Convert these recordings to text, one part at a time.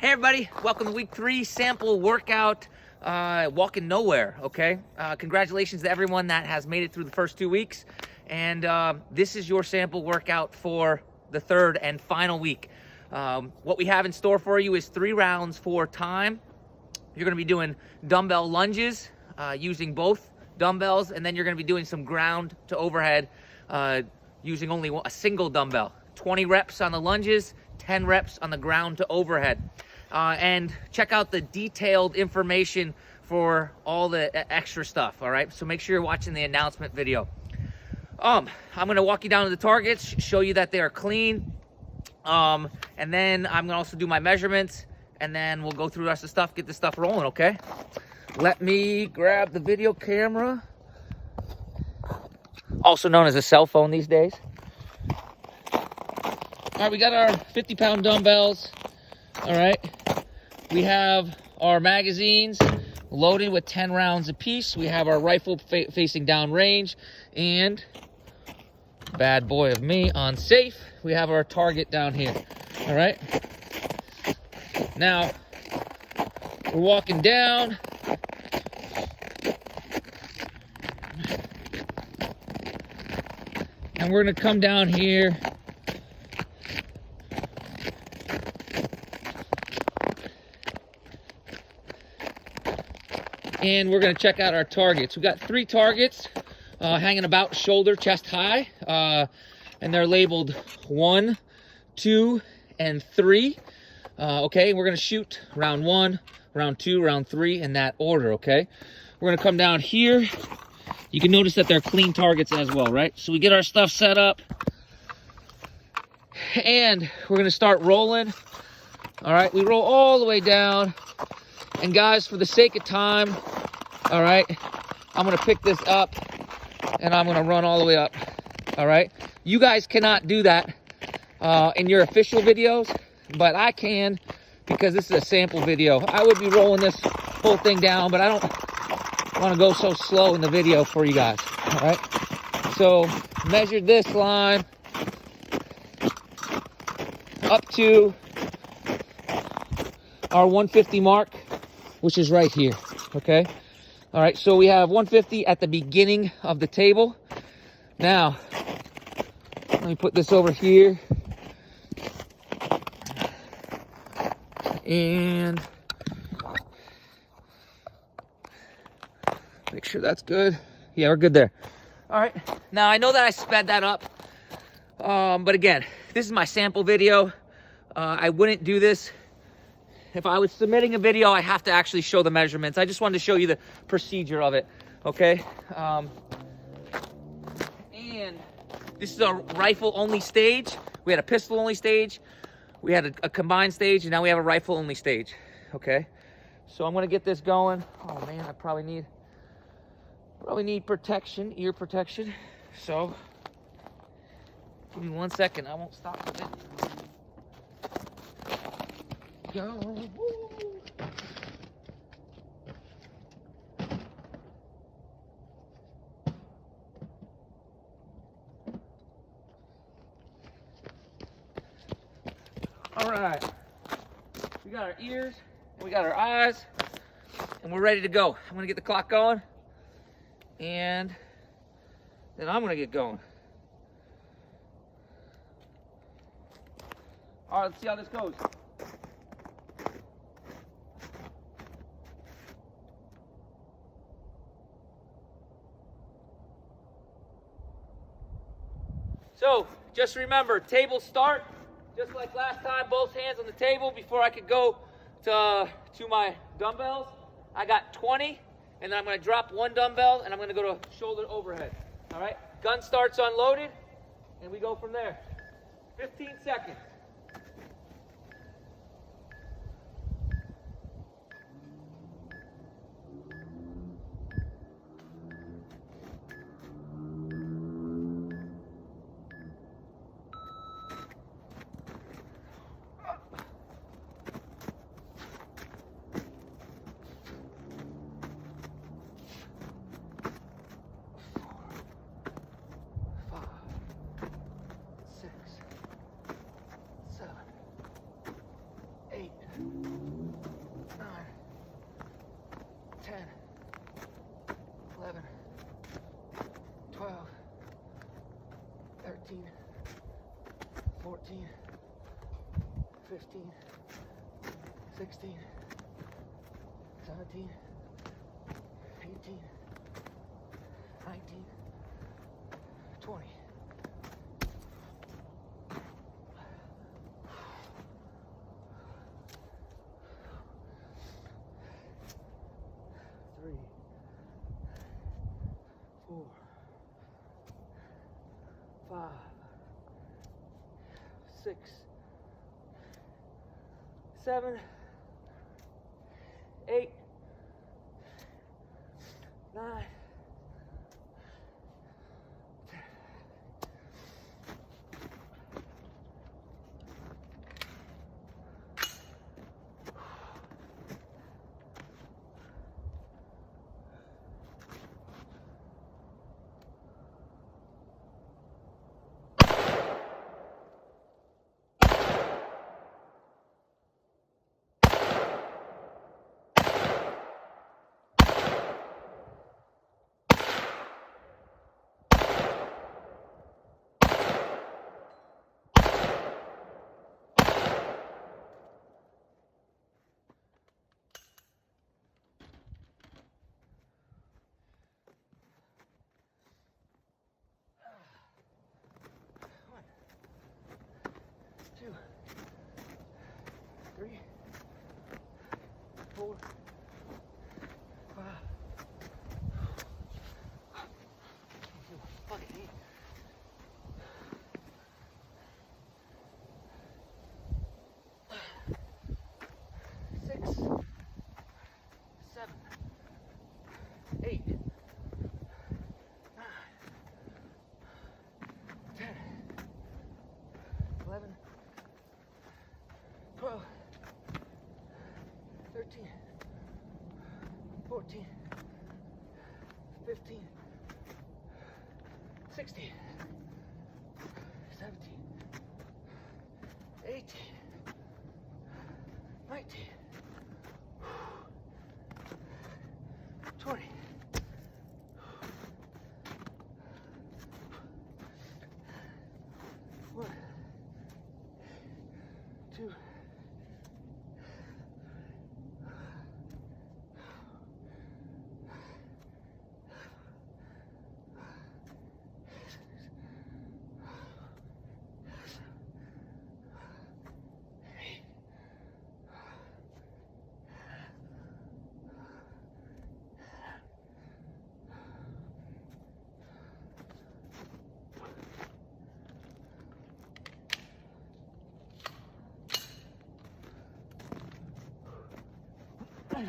Hey everybody, welcome to week 3 sample workout, walking nowhere, okay? Congratulations to everyone that has made it through the first 2 weeks. And this is your sample workout for the 3rd and final week. What we have in store for you is 3 rounds for time. You're gonna be doing dumbbell lunges, using both dumbbells, and then you're gonna be doing some ground to overhead, using only a single dumbbell. 20 reps on the lunges, 10 reps on the ground to overhead. And check out the detailed information for all the extra stuff, all right? So make sure you're watching the announcement video. I'm gonna walk you down to the targets, show you that they are clean, and then I'm gonna also do my measurements, and then we'll go through the rest of the stuff, get this stuff rolling, okay? Let me grab the video camera, also known as a cell phone these days. All right, we got our 50-pound dumbbells. All right, we have our magazines loaded with 10 rounds apiece. We have our rifle facing down range, and bad boy of me on safe, we have our target down here. All right, now we're walking down. And we're gonna come down here. And we're gonna check out our targets. We got 3 targets hanging about shoulder, chest high, and they're labeled 1, 2, and 3. Okay, we're gonna shoot round 1, round 2, round 3 in that order. Okay, we're gonna come down here. You can notice that they're clean targets as well, right? So we get our stuff set up, and we're gonna start rolling. All right, we roll all the way down. And guys, for the sake of time, all right, I'm gonna pick this up and I'm gonna run all the way up, all right? You guys cannot do that in your official videos, but I can because this is a sample video. I would be rolling this whole thing down, but I don't wanna go so slow in the video for you guys, all right? So measure this line up to our 150 mark, which is right here, okay? All right, so we have 150 at the beginning of the table. Now, let me put this over here. And make sure that's good. Yeah, we're good there. All right, now I know that I sped that up, but again, this is my sample video. I wouldn't do this. If I was submitting a video, I have to actually show the measurements. I just wanted to show you the procedure of it, okay? And this is a rifle-only stage. We had a pistol-only stage. We had a combined stage, and now we have a rifle-only stage, okay? So I'm gonna get this going. Oh man, I probably need protection, ear protection. So give me 1 second. I won't stop with it. Go. All right, we got our ears, we got our eyes, and we're ready to go. I'm gonna get the clock going, and then I'm gonna get going. All right, let's see how this goes. So, just remember, table start, just like last time, both hands on the table before I could go to my dumbbells. I got 20, and then I'm gonna drop 1 dumbbell, and I'm gonna go to shoulder overhead, all right? Gun starts unloaded, and we go from there. 15 seconds. 13, 14, 15, 16, 17, 18, 19, 20. Three, 4, 5, 6, 7, 8, 9, 10. Two, 3, 4, 5. Fucking heat. 6, 7, 8, 9, 10, 11, 12, 13, 14, 15, 16, 17, 18, 19, 20. One, 2, 2,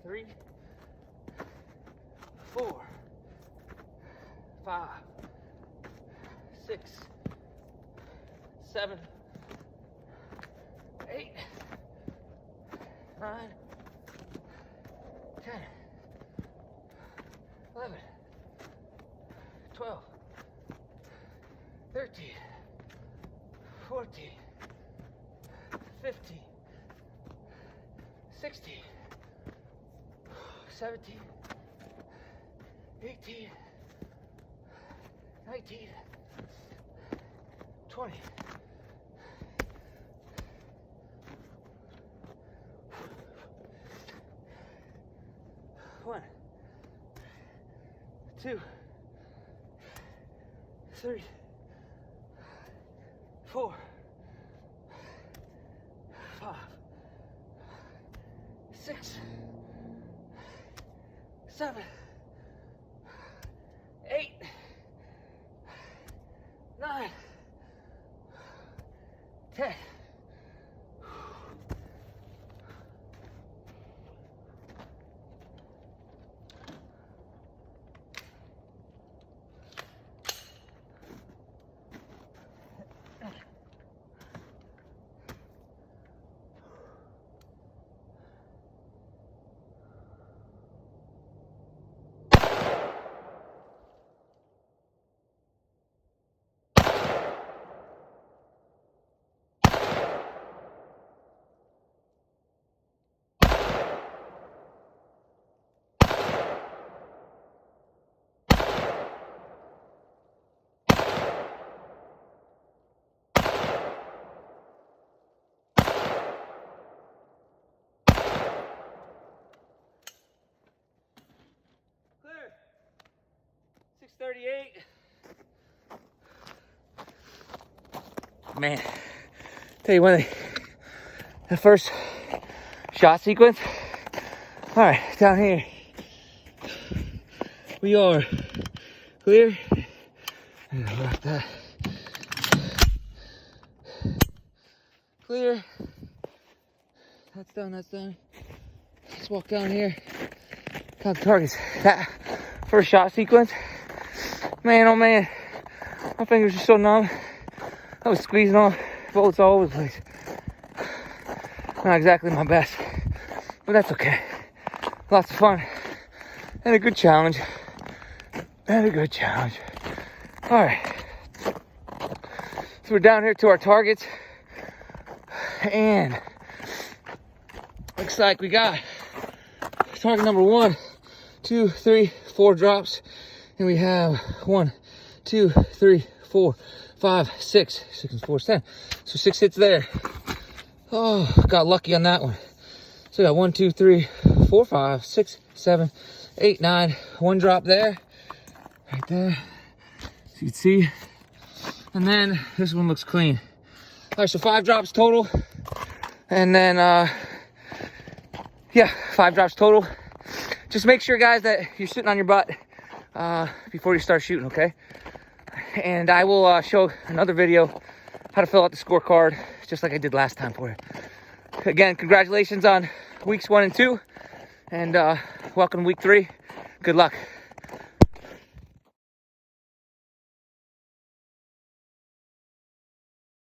3, 4, 5, 6, 7, 8, 9, 10, 11, 12, 13, 14, 15, 16, 17, 18, 19, 20. One, 2, 3, 4, 5, 6, 7, 8, 9, 10. Clear. 638. Man, tell you one thing, the first shot sequence. All right, down here, we are clear. Like that. Clear. That's done, that's done. Let's walk down here. Count the targets. That first shot sequence, man, oh man, my fingers are so numb. I was squeezing on bullets all over the place. Not exactly my best, but that's okay. Lots of fun and a good challenge. All right, so we're down here to our targets, and looks like we got target number 1, 2, 3, 4 drops, and we have 1, 2, 3, 4, 5, 6, 6 and 4 is 10. So 6 hits there. Oh, got lucky on that one. So we got 1, 2, 3, 4, 5, 6, 7, 8, 9. 1 drop there, right there. So you can see. And then this one looks clean. All right, so 5 drops total. And then, yeah, 5 drops total. Just make sure, guys, that you're sitting on your butt before you start shooting, okay? And I will show another video how to fill out the scorecard, just like I did last time for you. Again, congratulations on weeks 1 and 2, and welcome to week 3. Good luck.